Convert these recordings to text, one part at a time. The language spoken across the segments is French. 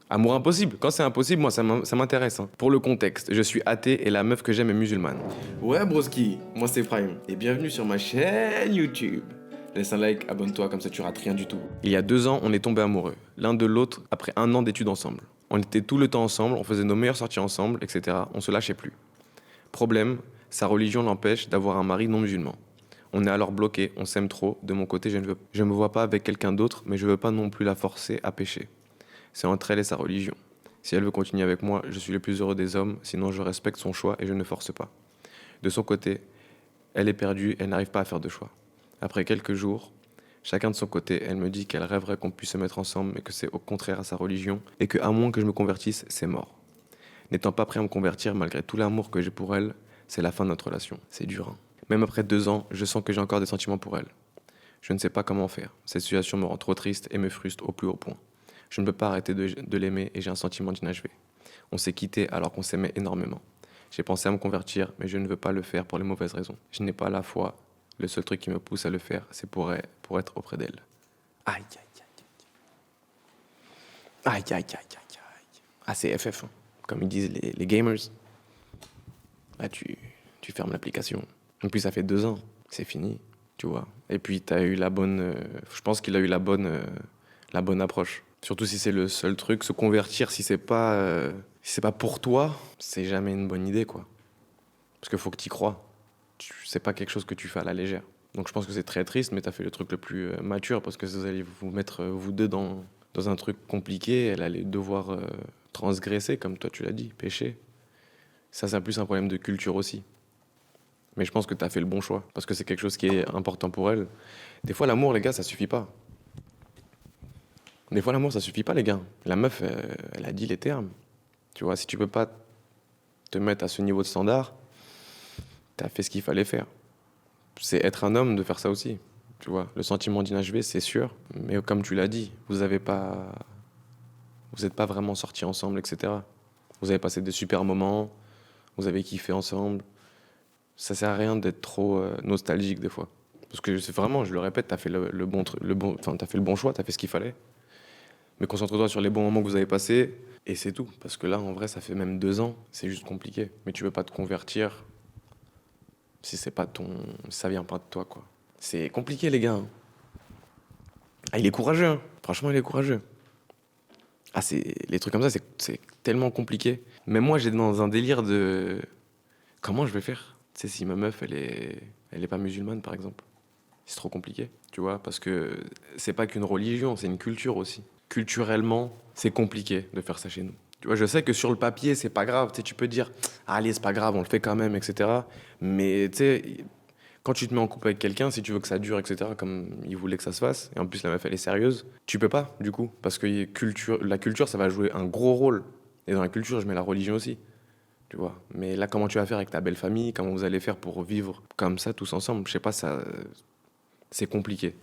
Amour impossible. Quand c'est impossible, moi, ça m'intéresse, hein. Pour le contexte, je suis athée et la meuf que j'aime est musulmane. Ouais, broski, moi c'est Prime, et bienvenue sur ma chaîne YouTube. Laisse un like, abonne-toi, comme ça tu rates rien du tout. Il y a 2 ans, on est tombés amoureux, l'un de l'autre, après 1 an d'études ensemble. On était tout le temps ensemble, on faisait nos meilleures sorties ensemble, etc. On se lâchait plus. Problème, sa religion l'empêche d'avoir un mari non musulman. On est alors bloqué, on s'aime trop. De mon côté, je me vois pas avec quelqu'un d'autre, mais je veux pas non plus la forcer à pécher. C'est entre elle et sa religion. Si elle veut continuer avec moi, je suis le plus heureux des hommes, sinon je respecte son choix et je ne force pas. De son côté, elle est perdue, elle n'arrive pas à faire de choix. Après quelques jours, chacun de son côté, elle me dit qu'elle rêverait qu'on puisse se mettre ensemble, mais que c'est au contraire à sa religion, et que à moins que je me convertisse, c'est mort. N'étant pas prêt à me convertir, malgré tout l'amour que j'ai pour elle, c'est la fin de notre relation. C'est dur, hein. Même après 2 ans, je sens que j'ai encore des sentiments pour elle. Je ne sais pas comment faire. Cette situation me rend trop triste et me frustre au plus haut point. Je ne peux pas arrêter de l'aimer et j'ai un sentiment d'inachevé. On s'est quittés alors qu'on s'aimait énormément. J'ai pensé à me convertir, mais je ne veux pas le faire pour les mauvaises raisons. Je n'ai pas la foi. Le seul truc qui me pousse à le faire, c'est pour être auprès d'elle. Aïe, aïe, aïe. Aïe, aïe, aïe, aïe, aïe. Ah, c'est FF, hein. Comme ils disent les gamers. Là, tu fermes l'application. En plus, ça fait 2 ans. C'est fini, tu vois. Et puis, t'as eu la bonne... je pense qu'il a eu la bonne approche. Surtout si c'est le seul truc. Se convertir, si c'est pas pour toi, c'est jamais une bonne idée, quoi. Parce qu'il faut que t'y crois. C'est pas quelque chose que tu fais à la légère. Donc je pense que c'est très triste, mais t'as fait le truc le plus mature parce que vous allez vous mettre, vous deux, dans un truc compliqué. Elle allait devoir transgresser, comme toi tu l'as dit, pécher. Ça, c'est plus un problème de culture aussi. Mais je pense que t'as fait le bon choix parce que c'est quelque chose qui est important pour elle. Des fois, l'amour, les gars, ça suffit pas. Des fois, l'amour, ça suffit pas, les gars. La meuf, elle a dit les termes. Tu vois, si tu peux pas te mettre à ce niveau de standard, t'as fait ce qu'il fallait faire. C'est être un homme de faire ça aussi. Tu vois, le sentiment d'inachevé, c'est sûr. Mais comme tu l'as dit, vous n'êtes pas vraiment sortis ensemble, etc. Vous avez passé des super moments, vous avez kiffé ensemble. Ça sert à rien d'être trop nostalgique des fois. Parce que c'est vraiment, je le répète, t'as fait t'as fait le bon choix, t'as fait ce qu'il fallait. Mais concentre-toi sur les bons moments que vous avez passés et c'est tout. Parce que là, en vrai, ça fait même 2 ans, c'est juste compliqué. Mais tu veux pas te convertir si c'est pas ton, si ça vient pas de toi, quoi. C'est compliqué, les gars, hein. Ah, il est courageux, hein. Franchement, il est courageux. Ah, les trucs comme ça, c'est tellement compliqué. Mais moi, j'ai dans un délire de comment je vais faire? Tu sais, si ma meuf, elle est pas musulmane, par exemple. C'est trop compliqué, tu vois, parce que c'est pas qu'une religion, c'est une culture aussi. Culturellement, c'est compliqué de faire ça chez nous. Tu vois, je sais que sur le papier, c'est pas grave. Tu sais, tu peux dire, ah, allez, c'est pas grave, on le fait quand même, etc. Mais tu sais, quand tu te mets en couple avec quelqu'un, si tu veux que ça dure, etc., comme il voulait que ça se fasse, et en plus la meuf elle est sérieuse, tu peux pas, du coup, parce que la culture, ça va jouer un gros rôle. Et dans la culture, je mets la religion aussi, tu vois. Mais là, comment tu vas faire avec ta belle famille, comment vous allez faire pour vivre comme ça tous ensemble, je sais pas, ça, c'est compliqué.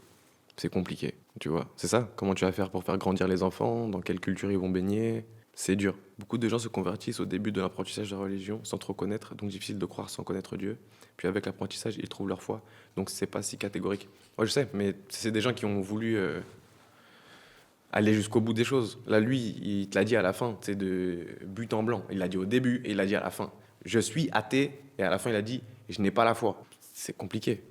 C'est compliqué, tu vois. C'est ça, comment tu vas faire pour faire grandir les enfants, dans quelle culture ils vont baigner. C'est dur. Beaucoup de gens se convertissent au début de l'apprentissage de la religion sans trop connaître, donc difficile de croire sans connaître Dieu. Puis avec l'apprentissage, ils trouvent leur foi. Donc c'est pas si catégorique. Ouais, je sais, mais c'est des gens qui ont voulu aller jusqu'au bout des choses. Là, lui, il te l'a dit à la fin, c'est de but en blanc. Il l'a dit au début et il l'a dit à la fin. Je suis athée, et à la fin, il a dit, je n'ai pas la foi. C'est compliqué.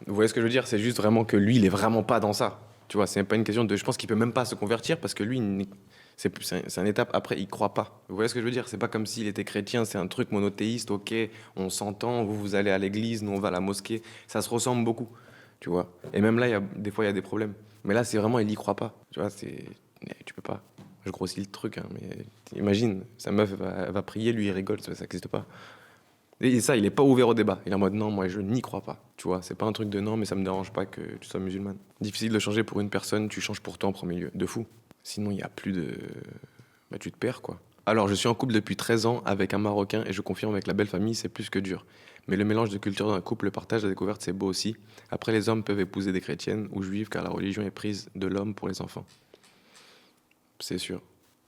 Vous voyez ce que je veux dire? C'est juste vraiment que lui, il est vraiment pas dans ça. Tu vois, c'est pas une question de. Je pense qu'il peut même pas se convertir parce que lui, c'est une étape après, il croit pas. Vous voyez ce que je veux dire? C'est pas comme s'il était chrétien, c'est un truc monothéiste, ok, on s'entend, vous allez à l'église, nous on va à la mosquée. Ça se ressemble beaucoup, tu vois. Et même là, des fois, il y a des problèmes. Mais là, c'est vraiment, il y croit pas. Tu vois, tu peux pas. Je grossis le truc, hein, mais imagine, sa meuf elle va prier, lui il rigole, ça n'existe pas. Et ça, il est pas ouvert au débat. Il est en mode non, moi je n'y crois pas. Tu vois, c'est pas un truc de non, mais ça me dérange pas que tu sois musulmane. Difficile de changer pour une personne, tu changes pour toi en premier lieu. De fou. Sinon, il y a plus de. Bah, tu te perds, quoi. Alors, je suis en couple depuis 13 ans avec un Marocain et je confirme avec la belle famille, c'est plus que dur. Mais le mélange de cultures dans un couple, le partage, la découverte, c'est beau aussi. Après, les hommes peuvent épouser des chrétiennes ou juives car la religion est prise de l'homme pour les enfants. C'est sûr.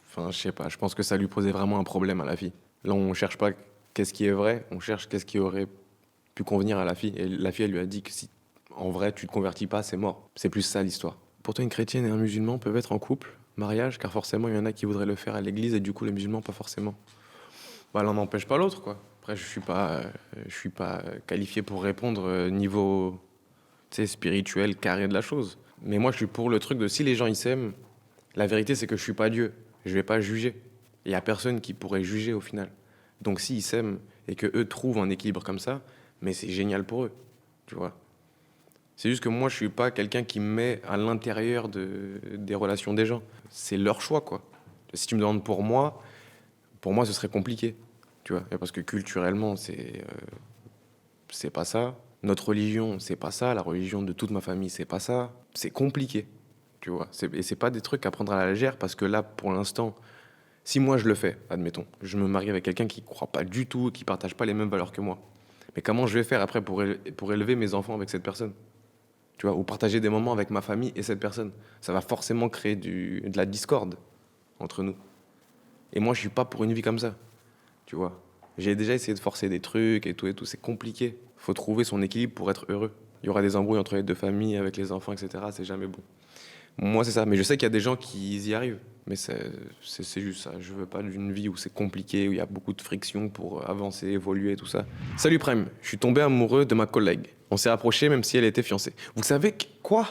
Enfin, je sais pas, je pense que ça lui posait vraiment un problème à la fille. Là, on cherche pas qu'est-ce qui est vrai, on cherche qu'est-ce qui aurait pu convenir à la fille. Et la fille, elle lui a dit que si en vrai tu te convertis pas, c'est mort. C'est plus ça l'histoire. Pourtant, une chrétienne et un musulman peuvent être en couple, mariage, car forcément, il y en a qui voudraient le faire à l'église et du coup, les musulmans, pas forcément. Bah, l'un n'empêche pas l'autre, quoi. Après, je suis pas qualifié pour répondre niveau, tu sais, spirituel, carré de la chose. Mais moi, je suis pour le truc de si les gens ils s'aiment, la vérité, c'est que je suis pas Dieu. Je vais pas juger. Il y a personne qui pourrait juger au final. Donc, s'ils s'aiment et que eux trouvent un équilibre comme ça, mais c'est génial pour eux, tu vois. C'est juste que moi, je suis pas quelqu'un qui me met à l'intérieur des relations des gens. C'est leur choix, quoi. Si tu me demandes pour moi, ce serait compliqué, tu vois. Et parce que culturellement, c'est pas ça. Notre religion, c'est pas ça. La religion de toute ma famille, c'est pas ça. C'est compliqué, tu vois. Et c'est pas des trucs à prendre à la légère parce que là, pour l'instant, si moi je le fais, admettons, je me marie avec quelqu'un qui croit pas du tout, qui partage pas les mêmes valeurs que moi. Mais comment je vais faire après pour élever mes enfants avec cette personne? Tu vois, ou partager des moments avec ma famille et cette personne. Ça va forcément créer de la discorde entre nous. Et moi, je suis pas pour une vie comme ça, tu vois. J'ai déjà essayé de forcer des trucs et tout, c'est compliqué. Faut trouver son équilibre pour être heureux. Il y aura des embrouilles entre les deux familles, avec les enfants, etc. C'est jamais bon. Moi, c'est ça. Mais je sais qu'il y a des gens qui y arrivent. Mais c'est juste ça. Je veux pas d'une vie où c'est compliqué, où il y a beaucoup de friction pour avancer, évoluer, tout ça. Salut Prime, je suis tombé amoureux de ma collègue. On s'est rapprochés même si elle était fiancée. Vous savez quoi?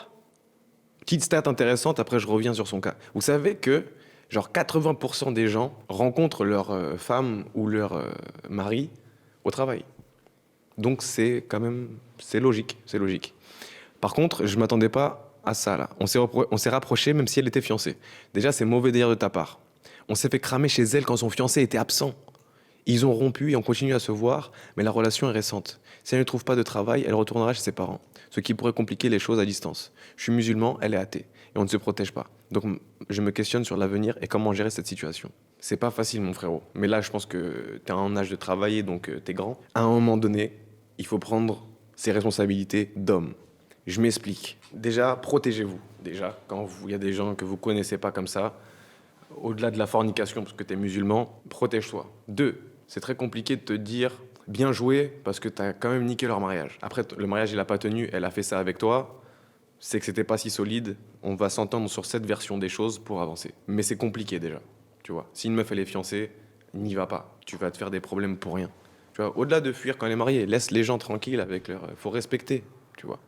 Petite stat intéressante, après je reviens sur son cas. Vous savez que genre 80% des gens rencontrent leur femme ou leur mari au travail. Donc c'est quand même, c'est logique, c'est logique. Par contre, je m'attendais pas à ça là. On s'est rapprochés même si elle était fiancée. Déjà, c'est mauvais délire de ta part. On s'est fait cramer chez elle quand son fiancé était absent. Ils ont rompu et on continue à se voir, mais la relation est récente. Si elle ne trouve pas de travail, elle retournera chez ses parents, ce qui pourrait compliquer les choses à distance. Je suis musulman, elle est athée, et on ne se protège pas. Donc je me questionne sur l'avenir et comment gérer cette situation. C'est pas facile, mon frérot. Mais là, je pense que t'es en âge de travailler, donc t'es grand. À un moment donné, il faut prendre ses responsabilités d'homme. Je m'explique. Déjà, protégez-vous. Déjà, quand il y a des gens que vous connaissez pas comme ça, au-delà de la fornication, parce que t'es musulman, protège-toi. Deux, c'est très compliqué de te dire bien joué parce que t'as quand même niqué leur mariage. Après, le mariage, il a pas tenu, elle a fait ça avec toi, c'est que c'était pas si solide. On va s'entendre sur cette version des choses pour avancer. Mais c'est compliqué déjà, tu vois. Si une meuf, elle est fiancée, n'y va pas. Tu vas te faire des problèmes pour rien. Tu vois, au-delà de fuir quand elle est mariée, laisse les gens tranquilles avec leur... Faut respecter, tu vois.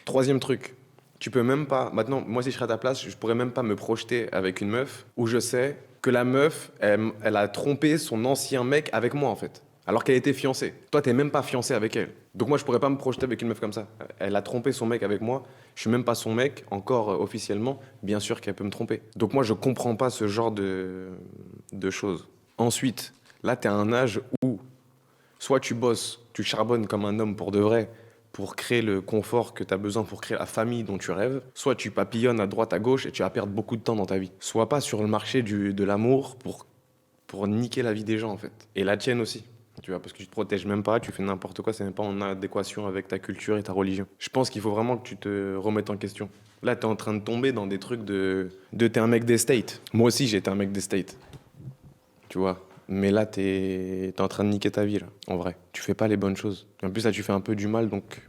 Troisième truc, tu peux même pas. Maintenant, moi, si je serais à ta place, je pourrais même pas me projeter avec une meuf où je sais que la meuf, elle a trompé son ancien mec avec moi, en fait. Alors qu'elle était fiancée. Toi, t'es même pas fiancé avec elle. Donc moi, je pourrais pas me projeter avec une meuf comme ça. Elle a trompé son mec avec moi. Je suis même pas son mec, encore officiellement. Bien sûr qu'elle peut me tromper. Donc moi, je comprends pas ce genre de choses. Ensuite, là, t'es à un âge où soit tu bosses, tu charbonnes comme un homme pour de vrai, pour créer le confort que tu as besoin pour créer la famille dont tu rêves, soit tu papillonnes à droite, à gauche et tu vas perdre beaucoup de temps dans ta vie. Sois pas sur le marché de l'amour pour niquer la vie des gens, en fait. Et la tienne aussi. Tu vois, parce que tu te protèges même pas, tu fais n'importe quoi, c'est même pas en adéquation avec ta culture et ta religion. Je pense qu'il faut vraiment que tu te remettes en question. Là, t'es en train de tomber dans des trucs de t'es un mec des States. Moi aussi, j'ai été un mec des States. Tu vois. Mais là, t'es en train de niquer ta vie, là, en vrai. Tu fais pas les bonnes choses. En plus, là, tu fais un peu du mal, donc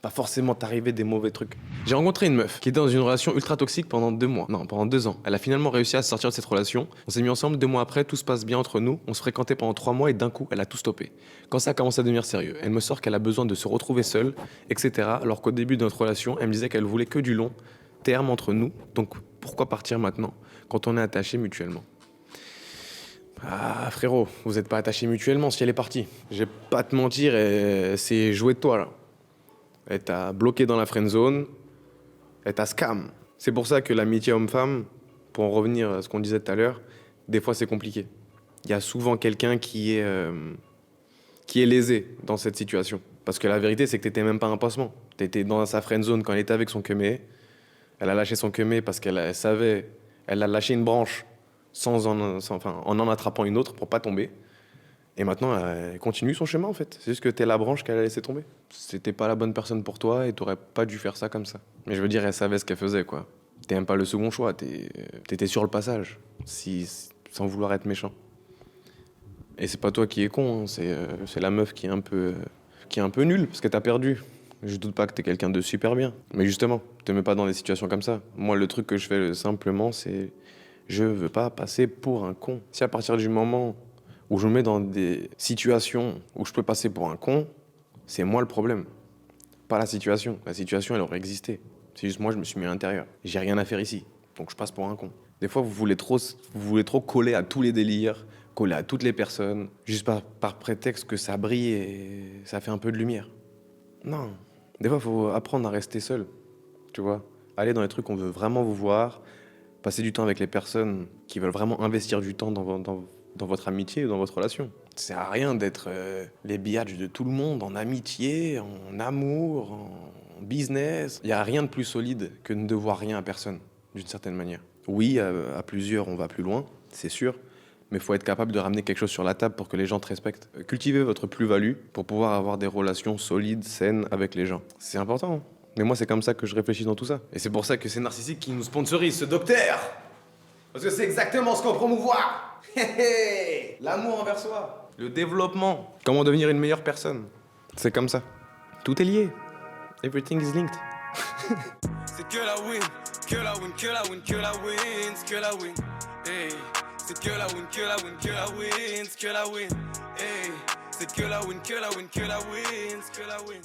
pas forcément t'arriver des mauvais trucs. J'ai rencontré une meuf qui était dans une relation ultra toxique pendant 2 mois. Non, pendant 2 ans. Elle a finalement réussi à sortir de cette relation. On s'est mis ensemble 2 mois après, tout se passe bien entre nous. On se fréquentait pendant 3 mois et d'un coup, elle a tout stoppé. Quand ça a commencé à devenir sérieux, elle me sort qu'elle a besoin de se retrouver seule, etc. Alors qu'au début de notre relation, elle me disait qu'elle voulait que du long terme entre nous. Donc pourquoi partir maintenant, quand on est attachés mutuellement? Ah frérot, vous n'êtes pas attachés mutuellement si elle est partie. Je vais pas te mentir, c'est jouer de toi là. Elle t'a bloqué dans la friend zone, elle t'a scam. C'est pour ça que l'amitié homme-femme, pour en revenir à ce qu'on disait tout à l'heure, des fois c'est compliqué. Il y a souvent quelqu'un qui est lésé dans cette situation. Parce que la vérité, c'est que t'étais même pas un pansement. T'étais dans sa friend zone quand elle était avec son queumé. Elle a lâché son queumé parce qu'elle savait, elle a lâché une branche en en attrapant une autre pour pas tomber. Et maintenant, elle continue son chemin en fait. C'est juste que t'es la branche qu'elle a laissé tomber. C'était pas la bonne personne pour toi et t'aurais pas dû faire ça comme ça. Mais je veux dire, elle savait ce qu'elle faisait quoi. T'es même pas le second choix, t'étais sur le passage, sans vouloir être méchant. Et c'est pas toi qui es con, hein, c'est la meuf qui est un peu nulle parce que t'as perdu. Je doute pas que t'es quelqu'un de super bien. Mais justement, te mets pas dans des situations comme ça. Moi, le truc que je fais simplement, c'est je veux pas passer pour un con. Si à partir du moment où je me mets dans des situations où je peux passer pour un con, c'est moi le problème, pas la situation. La situation, elle aurait existé. C'est juste moi, je me suis mis à l'intérieur. J'ai rien à faire ici, donc je passe pour un con. Des fois, vous voulez trop coller à tous les délires, coller à toutes les personnes, juste par prétexte que ça brille et ça fait un peu de lumière. Non. Des fois, il faut apprendre à rester seul, tu vois. Aller dans les trucs où on veut vraiment vous voir, passer du temps avec les personnes qui veulent vraiment investir du temps dans votre amitié ou dans votre relation. Ça sert à rien d'être les biatchs de tout le monde en amitié, en amour, en business. Il n'y a rien de plus solide que de ne devoir rien à personne, d'une certaine manière. Oui, à plusieurs, on va plus loin, c'est sûr. Mais il faut être capable de ramener quelque chose sur la table pour que les gens te respectent. Cultivez votre plus-value pour pouvoir avoir des relations solides, saines avec les gens. C'est important, hein. Mais moi, c'est comme ça que je réfléchis dans tout ça. Et c'est pour ça que c'est Narcissique qui nous sponsorise, ce docteur. Parce que c'est exactement ce qu'on promouvoit. L'amour envers soi. Le développement. Comment devenir une meilleure personne. C'est comme ça. Tout est lié. Everything is linked. C'est que la win, que la win, que la win, que la win, que la win. Hey. C'est que la win, que la win, que la win, que la win. Hey. C'est que la win, que la win, que la win, que la win.